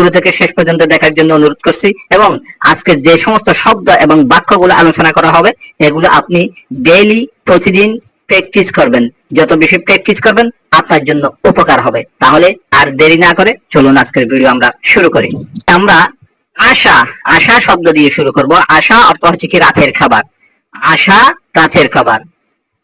শুরু থেকে শেষ পর্যন্ত দেখার জন্য অনুরোধ করছি। এবং আজকে যে সমস্ত শব্দ এবং বাক্যগুলো আলোচনা করা হবে এগুলো আপনি ডেইলি প্রতিদিন প্র্যাকটিস করবেন। যত বেশি প্র্যাকটিস করবেন আপনার জন্য উপকার হবে। তাহলে আর দেরি না করে চলুন আজকের ভিডিও আমরা শুরু করি। আমরা আশা আশা শব্দ দিয়ে শুরু করব। আশা অর্থ হচ্ছে কি রাতের খাবার। আশা রাতের খাবার।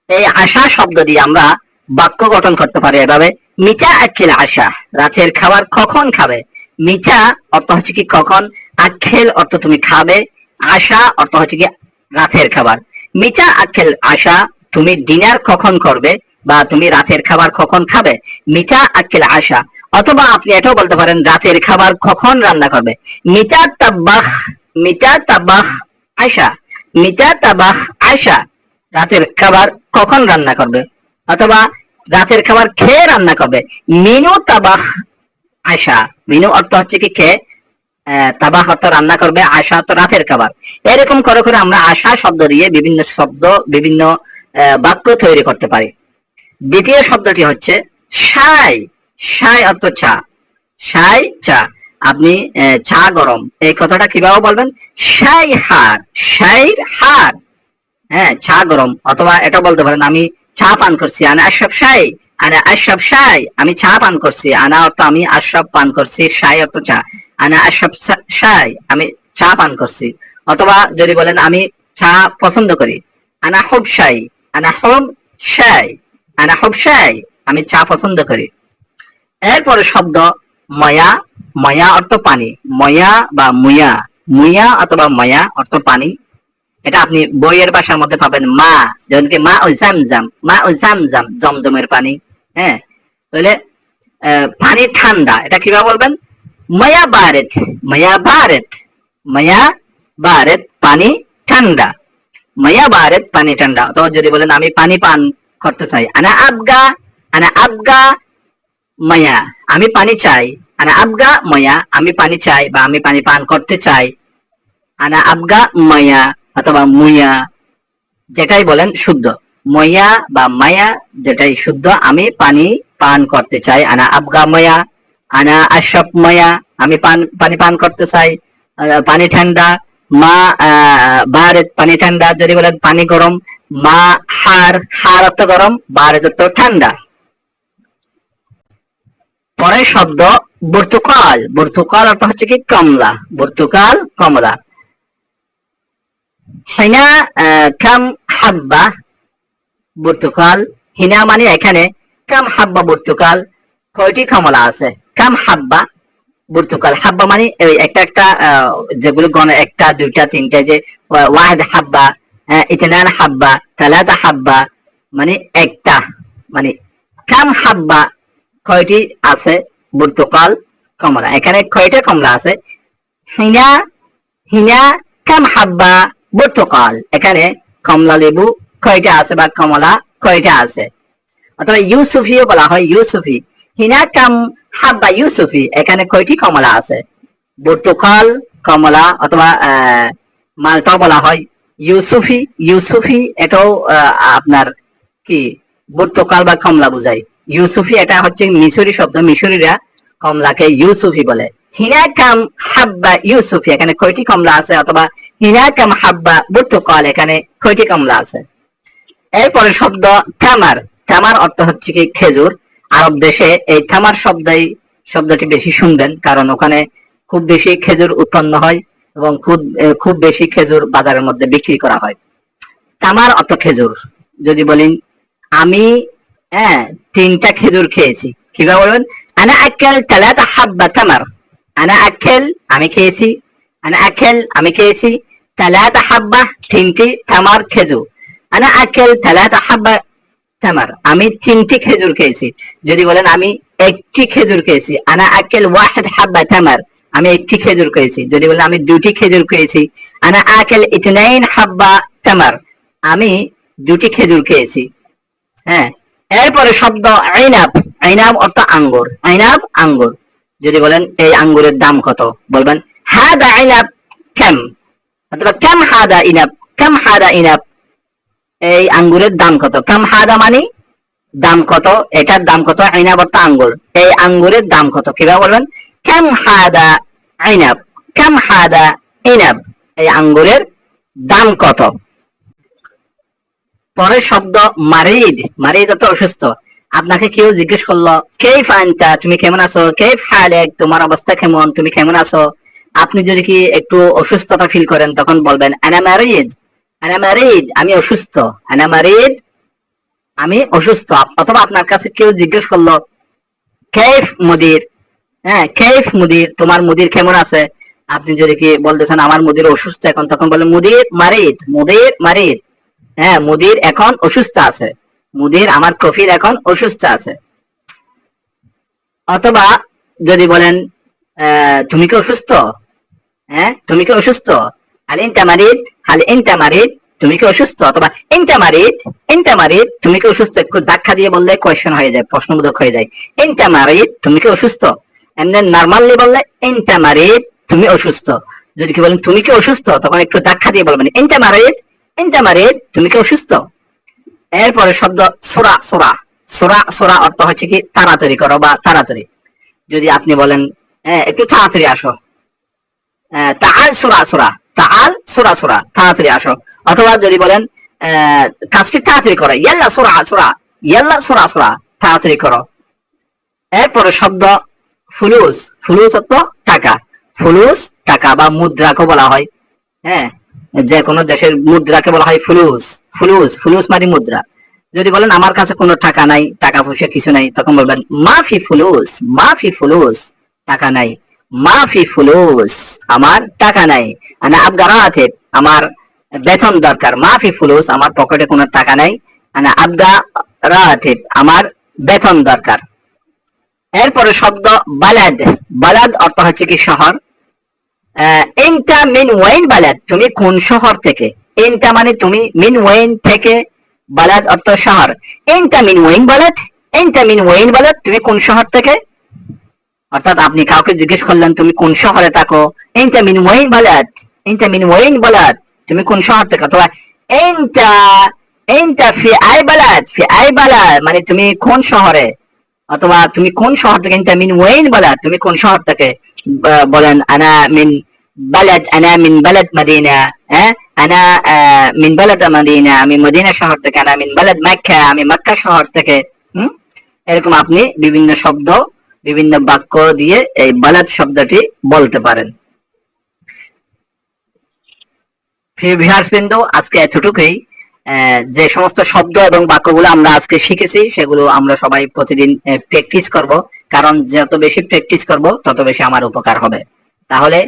এই আশা শব্দ দিয়ে আমরা বাক্য গঠন করতে পারি এভাবে, মিটা আখিল আশা, রাতের খাবার কখন খাবে। মিটা অর্থ হচ্ছে কি কখন, আখিল অর্থ তুমি খাবে, আশা অর্থ হচ্ছে কি রাতের খাবার। মিটা আখিল আশা, তুমি ডিনার কখন করবে বা তুমি রাতের খাবার কখন খাবে। মিটা আখিল আশা। অথবা আপনি এটাও বলতে পারেন রাতের খাবার কখন রান্না করবে। মিটা তাবাখ, মিটা তাবাখ আশা, মিটা তাবাখ আশা, রাতের খাবার কখন রান্না করবে। অথবা রাতের খাবার খেয়ে রান্না করবে। মিনু তাবাখ আশা, মিনু অর্থ হচ্ছে কি খেয়ে, তাবাখ অর্থ রান্না করবে, আশা অর্থ রাতের খাবার। এরকম করে করে আমরা আশা শব্দ দিয়ে বিভিন্ন শব্দ বিভিন্ন বাক্য তৈরি করতে পারি। দ্বিতীয় শব্দটি হচ্ছে শাই। শাই অর্থ চা। শাই চা। আপনি চা গরম, এই কথাটা কিভাবে বলবেন, শাই হার, শাইর হার। হ্যাঁ, চা গরম। অথবা এটা বলতে পারেন আমি চা পান করছি, আনা আশরাব শাই, আনা আশরাব শাই, আমি চা পান করছি। আনা অর্থ আমি, আশরাব পান করছি, শাই অর্থ চা। আনা আশরাব শাই, আমি চা পান করছি। অথবা যদি বলেন আমি চা পছন্দ করি, আনা হুব শাই, আনা হুব শাই, আনা হুব শাই, আমি চা পছন্দ করি। এরপরে শব্দ ময়া। ময়া অর্থ পানি। ময়া বা মুয়া, মুয়া অথবা ময়া অর্থ পানি। এটা আপনি বইয়ের ভাষার মধ্যে পাবেন মা, যেমন কি মা ও জামজাম, মা ও জামজাম, জমজমের পানি। হ্যাঁ, তাহলে পানি ঠান্ডা, এটা কিভাবে বলবেন, মায়া বারেত, মায়া বারেত, মায়া বারেত, পানি ঠান্ডা, মায়া বারেত, পানি ঠান্ডা। তো যদি বলেন আমি পানি পান করতে চাই, আনা আবগা, আনা আবগা মায়া, আমি পানি চাই, আনা আবগা মায়া, আমি পানি চাই বা আমি পানি পান করতে চাই। আনা আবগা মায়া অথবা মুয়া, যেটাই বলেন শুদ্ধ। ময়া বা মায়া যেটাই শুদ্ধ, আমি পানি পান করতে চাই, আনা আবগা মায়া। আনা আশরাব মায়া, আমি পানি পান করতে চাই, পানি ঠান্ডা। মা বারেত, পানি ঠান্ডা। যদি বলেন পানি গরম, মা হার, হার অর্থ গরম, বারেত অর্থ ঠান্ডা। পরের শব্দ বর্তুকাল। বর্তুকাল অর্থ হচ্ছে কি কমলা, বর্তুকাল কমলা। হিনা কাম হাব্বা বর্তুকাল। হিনা মানে এখানে, কাম হাব্বা বর্তুকাল, কয়টি কমলা আছে। কাম হাব্বা বর্তুকাল, হাব্বা মানে একটা একটা যেগুলো গণ, একটা দুইটা তিনটা, যে ওয়াহিদ হাব্বা, ইতনান হাব্বা, তালাতা হাব্বা, মানে একটা, মানে কাম হাব্বা কয়টি আছে বর্তুকাল কমলা। এখানে কয়টা কমলা আছে। হিনা, হিনা কাম হাব্বা বর্তুকাল, এখানে কমলা লেবু কয়টা আছে বা কমলা কয়টা আছে। অথবা ইউসুফিও বলা হয়, ইউসুফি। হিনা কাম হাব্বা ইউসুফি, এখানে কয়টি কমলা আছে। বর্তুকাল কমলা অথবা মালটাও বলা হয় ইউসুফি। ইউসুফি এটাও আপনার কি বর্তুকাল বা কমলা বুঝায়। ইউসুফি এটা হচ্ছে মিশরি শব্দ, মিশরিরা কমলাকে ইউসুফি বলে। হিনা কাম হাব্বা ইউসুফি, এখানে কয়টি কমলা আছে। অথবা হিনা কাম হাব্বা বর্তুকাল, এখানে কয়টি কমলা আছে। এরপরে শব্দ থামার। থামার অর্থ হচ্ছে কি খেজুর। আরব দেশে এই থামার শব্দটি বেশি শুনবেন, কারণ ওখানে খুব বেশি খেজুর উৎপন্ন হয় এবং খুব বেশি খেজুর বাজারের মধ্যে বিক্রি করা হয়। থামার অর্থ খেজুর। যদি বলেন আমি 3টা খেজুর খেয়েছি, কিভাবে বলবেন, আনা আকেল তালাতা হাব্বা তামার। আনা আকেল, আমি খেয়েছি, আনা আকেল, আমি খেয়েছি, তালাতা হাব্বা, 3টি তামার খেজুর। আনা আকেল তালাতা হাব্বা তামার, আমি 3টি খেজুর খেয়েছি। যদি বলেন আমি 1টি খেজুর খেয়েছি, আনা আকেল ওয়াহিদ হাব্বা তামার, আমি 1টি খেজুর খেয়েছি। যদি বলেন আমি 2টি খেজুর খেয়েছি, আনা আকেল ইতনাইন হাব্বা তামার, আমি 2টি খেজুর খেয়েছি। হ্যাঁ, এরপরে শব্দ আইনাব। আইনাব অর্থ আঙ্গুর। আইনাব আঙ্গুর। যদি বলেন এই আঙ্গুরের দাম কত, বলবেন হাদা আইনাব কাম, অথবা কাম হাদা ইনাব, কাম হাদা ইনাব, এই আঙ্গুরের দাম কত। কাম হাদা মানে দাম কত, এটার দাম কত। আইনাব অর্থ আঙ্গুর, এই আঙ্গুরের দাম কত, কিভাবে বলবেন, কাম হাদা আইনাব, কাম হাদা ইনাব, এই আঙ্গুরের দাম কত? পরের শব্দ মারিদ, মারিদ অর্থ অসুস্থ। আপনাকে কেউ জিজ্ঞেস করলো কেইফ আনতা, তুমি কেমন আছো, কেইফ হালেক, তোমার অবস্থা কেমন, তুমি কেমন আছো। আপনি যদি কি একটু অসুস্থতা ফিল করেন তখন বলবেন আনা মারিদ, আনা মারিদ, আমি অসুস্থ, আনা মারিদ, আমি অসুস্থ। অথবা আপনার কাছে কেউ জিজ্ঞেস করলো কেইফ মুদির, হ্যাঁ কেইফ মুদির, তোমার মুদির কেমন আছে। আপনি যদি কি বলতেছেন আমার মুদির অসুস্থ এখন, তখন বললেন মুদির মারিদ, মুদির মারিদ, হ্যাঁ মুদির এখন অসুস্থ আছে, মুদির আমার কফির এখন অসুস্থ আছে। অথবা যদি বলেন তুমি কি অসুস্থ, হ্যাঁ তুমি কি অসুস্থ, হাল ইনতা মারিদ, হাল ইনতা মারিদ, তুমি কি অসুস্থ। অথবা ইনতা মারিদ, ইনতা মারিদ, তুমি কি অসুস্থ, একটু ধাক্কা দিয়ে বললে কোয়েশ্চেন হয়ে যায়, প্রশ্নবোধক হয়ে যায়। ইনতা মারিদ, তুমি কি অসুস্থ। এমনি নরমালি বললে ইনতা মারিদ, তুমি অসুস্থ। যদি কি বলেন তুমি কি অসুস্থ, তখন একটু ধাক্কা দিয়ে বলবেন ইনতা মারিদ, ইনতা মারিদ, তুমি কি অসুস্থ। এরপরে শব্দ সোরা, সোরা, সোরা, সোরা অর্থ হচ্ছে কি তাড়াতাড়ি করো বা তাড়াতাড়ি। যদি আপনি বলেন একটু তাড়াতাড়ি আসো, তাআল সুরা সুরা, তাআল সুরা সুরা, তাড়াতাড়ি আসো। অথবা যদি বলেন কাজটি তাড়াতাড়ি করো, ইয়াল্লা সুরা সুরা, ইয়াল্লা সুরা সুরা, তাড়াতাড়ি করো। এরপরে শব্দ ফুলুস, ফুলুস অর্থ টাকা, ফুলুস টাকা বা মুদ্রাকে বলা হয়। হ্যাঁ, যে কোনো দেশের মুদ্রাকে বলা হয় ফুলুস, ফুলুস, ফুলুস মানে মুদ্রা। যদি বলেন আমার কাছে কোনো টাকা নাই, টাকা পয়সা কিছু নাই, তখন বলবেন মাফি ফুলুস, মাফি ফুলুস, টাকা নাই, মাফি ফুলুস, আমার টাকা নাই। আনা আবগা রাতিব, আমার বেতন দরকার, মাফি ফুলুস, আমার পকেটে কোনো টাকা নাই, আনা আবগা রাতিব, আমার বেতন দরকার। এরপরে শব্দ বালাদ, বালাদ অর্থ হচ্ছে কি শহর। ইনতা মিন ওয়াইন বালাদ, তুমি কোন শহর থেকে। ইনতা মানে তুমি, মিন ওয়াইন থেকে, বালাদ অর্থ শহর। ইনতা মিন ওয়াইন বালাদ, ইনতা মিন ওয়াইন বালাদ, তুমি কোন শহর থেকে। অর্থাৎ আপনি কাউকে জিজ্ঞেস করলেন তুমি কোন শহরে থাকো, ইনতা মিন ওয়াইন বালাদ, ইনতা মিন ওয়াইন বালাদ, তুমি কোন শহর থেকে। অথবা ইনতা, ইনতা ফি আই বালাদ, ফি আই বালাদ মানে তুমি কোন শহরে। অথবা তুমি কোন শহর থেকে, ইনতা মিন ওয়াইন বালাদ, তুমি কোন শহর থেকে। বলেন আনা মিন বালাদ, আনা মিন বালাদ মদিনা, হ্যাঁ আনা মিন বালাদ মদিনা, আমি মদিনা শহর থেকে। আনা মিন বালাদ মক্কা, আমি মক্কা শহর থেকে। এরকম আপনি বিভিন্ন শব্দ, বিভিন্ন বাক্য দিয়ে এই বালাদ শব্দটি বলতে পারেন। প্রিয় ভিউয়ার্সবৃন্দ, আজকে এতটুকুই। যে সমস্ত শব্দ এবং বাক্যগুলো আমরা আজকে শিখেছি সেগুলো আমরা সবাই প্রতিদিন প্র্যাকটিস করব, কারণ যত বেশি প্র্যাকটিস করব তত বেশি আমার উপকার হবে। তাহলে